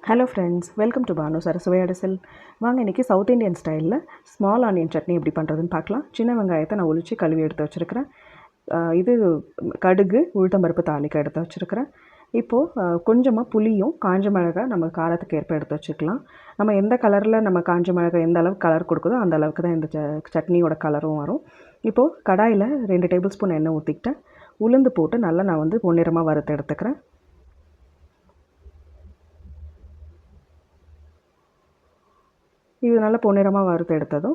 Hello friends, welcome to Bhanu சரசுவையடிசல். வாங்க இன்றைக்கி சவுத் இண்டியன் ஸ்டைலில் ஸ்மால் ஆனியன் சட்னி எப்படி பண்ணுறதுன்னு பார்க்கலாம். சின்ன வெங்காயத்தை நான் ஒழிச்சு கழுவி எடுத்து வச்சுருக்கிறேன். இது கடுகு உளுத்தம்பருப்பு தாளிக்க எடுத்து வச்சுருக்கிறேன். இப்போது கொஞ்சமாக புளியும் காஞ்ச மிளகாய் நம்ம காரத்துக்கு ஏற்ப எடுத்து வச்சுக்கலாம். நம்ம எந்த கலரில் நம்ம காஞ்ச மிளகாய் எந்த அளவுக்கு கலர் கொடுக்குதோ அந்த அளவுக்கு தான் இந்த சட்னியோட கலரும் வரும். இப்போது கடாயில் 2 டேபிள் ஸ்பூன் எண்ணெய் ஊற்றிக்கிட்டேன். உளுந்து போட்டு நல்லா நான் வந்து பொன்னிறமாக வறுத்து எடுத்துக்கிறேன். இது நல்லா பொன்னிறமாக வறுத்து எடுத்ததும்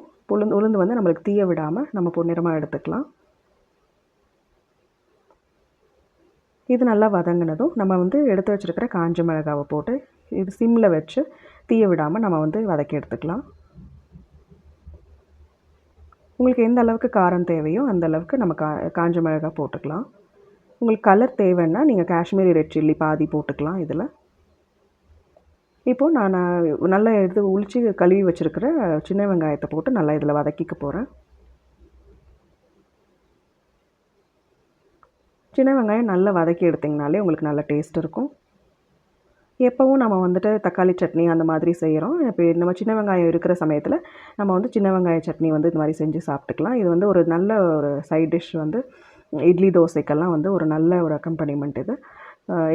உளுந்து வந்து நம்மளுக்கு தீய விடாமல் நம்ம பொன்னிறமாக எடுத்துக்கலாம். இது நல்லா வதங்கினதும் நம்ம வந்து எடுத்து வச்சுருக்கிற காஞ்ச மிளகாவை போட்டு இது சிம்மில் வச்சு தீய விடாமல் நம்ம வந்து வதக்கி எடுத்துக்கலாம். உங்களுக்கு எந்த அளவுக்கு காரம் தேவையோ அந்த அளவுக்கு நம்ம காஞ்ச மிளகாய் போட்டுக்கலாம். உங்களுக்கு கலர் தேவைன்னா நீங்கள் காஷ்மீரி ரெட் சில்லி பாதி போட்டுக்கலாம். இதில் இப்போது நான் நல்லா எடுத்து உளிச்சு கழுவி வச்சுருக்கிற சின்ன வெங்காயத்தை போட்டு நல்லா இதில் வதக்கிக்க போகிறேன். சின்ன வெங்காயம் நல்லா வதக்கி எடுத்திங்கனாலே உங்களுக்கு நல்ல டேஸ்ட் இருக்கும். எப்போவும் நம்ம வந்துட்டு தக்காளி சட்னி அந்த மாதிரி செய்கிறோம். இப்போ நம்ம சின்ன வெங்காயம் இருக்கிற சமயத்தில் நம்ம வந்து சின்ன வெங்காய சட்னி வந்து இது மாதிரி செஞ்சு சாப்பிட்டுக்கலாம். இது வந்து ஒரு நல்ல ஒரு சைட் டிஷ் வந்து இட்லி தோசைக்கெல்லாம் வந்து ஒரு நல்ல ஒரு அக்கம்பனிமெண்ட் இது.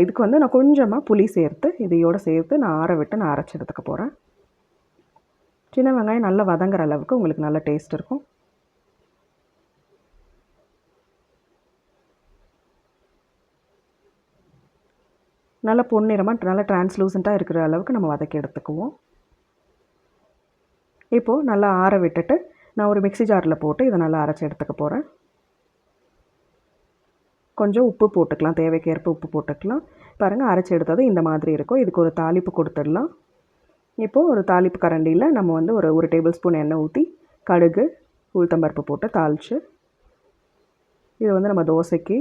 இதுக்கு வந்து நான் கொஞ்சமாக புளி சேர்த்து இதையோடு சேர்த்து நான் ஆற விட்டு நான் அரைச்சி எடுத்துக்க போகிறேன். சின்ன வெங்காயம் நல்லா வதங்குற அளவுக்கு உங்களுக்கு நல்ல டேஸ்ட் இருக்கும். நல்லா பொன்னிறமாக நல்லா டிரான்ஸ்லூசண்ட்டாக இருக்கிற அளவுக்கு நம்ம வதக்கி எடுத்துக்குவோம். இப்போது நல்லா ஆற விட்டுட்டு நான் ஒரு மிக்ஸி ஜாரில் போட்டு இதை நல்லா அரைச்சி எடுத்துக்க போகிறேன். கொஞ்சம் உப்பு போட்டுக்கலாம், தேவைக்கேற்ப உப்பு போட்டுக்கலாம். பாருங்கள், அரைச்சி எடுத்தது இந்த மாதிரி இருக்கும். இதுக்கு ஒரு தாளிப்பு கொடுத்துடலாம். இப்போது ஒரு தாளிப்பு கரண்டியில் நம்ம வந்து ஒரு டேபிள் ஸ்பூன் எண்ணெய் ஊற்றி கடுகு உளுத்தம்பருப்பு போட்டு தாளித்து இதை வந்து நம்ம தோசைக்கு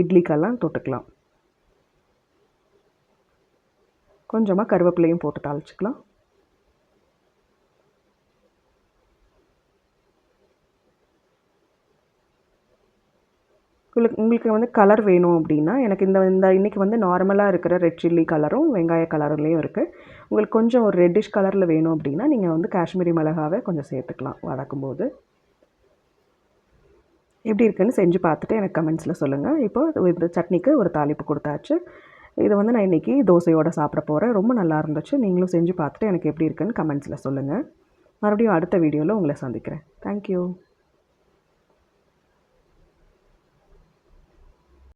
இட்லிக்கெல்லாம் தொட்டுக்கலாம். கொஞ்சமாக கருவேப்பிலையும் போட்டு தாளிச்சிக்கலாம். உங்களுக்கு வந்து கலர் வேணும் அப்படின்னா எனக்கு இன்றைக்கி வந்து நார்மலாக இருக்கிற ரெட் சில்லி கலரும் வெங்காய கலர்லேயும் இருக்குது. உங்களுக்கு கொஞ்சம் ஒரு ரெட்டிஷ் கலரில் வேணும் அப்படின்னா நீங்கள் வந்து காஷ்மீரி மிளகாவை கொஞ்சம் சேர்த்துக்கலாம் வதக்கும்போது. எப்படி இருக்குன்னு செஞ்சு பார்த்துட்டு எனக்கு கமெண்ட்ஸில் சொல்லுங்கள். இப்போது இந்த சட்னிக்கு ஒரு தாளிப்பு கொடுத்தாச்சு. இதை வந்து நான் இன்றைக்கி தோசையோடு சாப்பிட போகிறேன். ரொம்ப நல்லா இருந்துச்சு. நீங்களும் செஞ்சு பார்த்துட்டு எனக்கு எப்படி இருக்குன்னு கமெண்ட்ஸில் சொல்லுங்கள். மறுபடியும் அடுத்த வீடியோவில் உங்களை சந்திக்கிறேன். தேங்க்யூ.